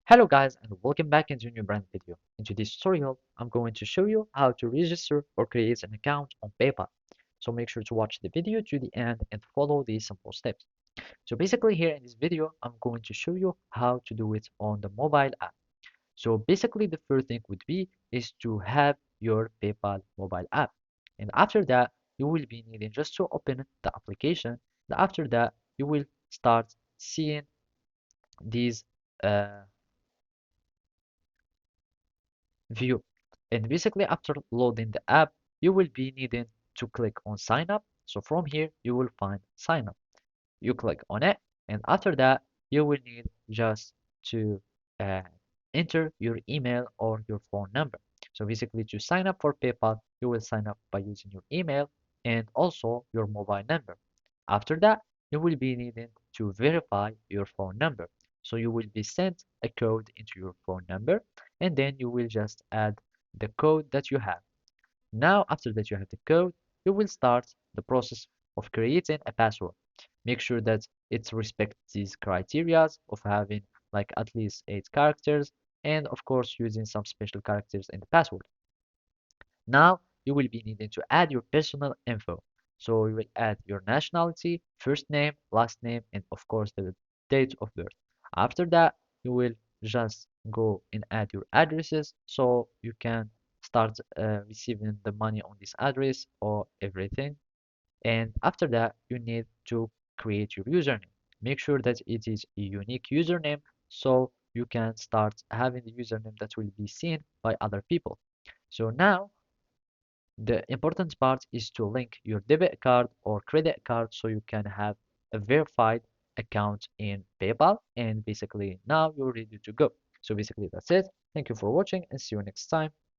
Hello guys and welcome back into a new brand video. In today's tutorial, I'm going to show you how to register or create an account on PayPal. So make sure to watch the video to the end and follow these simple steps. So basically here in this video, I'm going to show you how to do it on the mobile app. So basically the first thing would be is to have your PayPal mobile app. And after that, you will be needing just to open the application. And after that, you will start seeing these uh, view. And basically after loading the app, you will be needing to click on sign up. So from here, you will find sign up. You click on it, and after that, you will need just to uh, enter your email or your phone number. So basically to sign up for PayPal, you will sign up by using your email and also your mobile number. After that, you will be needing to verify your phone number. So you will be sent a code into your phone number and then you will just add the code that you have. Now, after that you have the code, you will start the process of creating a password. Make sure that it respects these criteria of having like at least 8 characters and of course using some special characters in the password. Now you will be needing to add your personal info. So you will add your nationality, first name, last name, and of course the date of birth. After that, you will just go and add your addresses so you can start receiving the money on this address or everything. And after that, you need to create your username. Make sure that it is a unique username so you can start having the username that will be seen by other people. So now the important part is to link your debit card or credit card so you can have a verified account in PayPal. And basically now you're ready to go. So basically that's it. Thank you for watching and see you next time.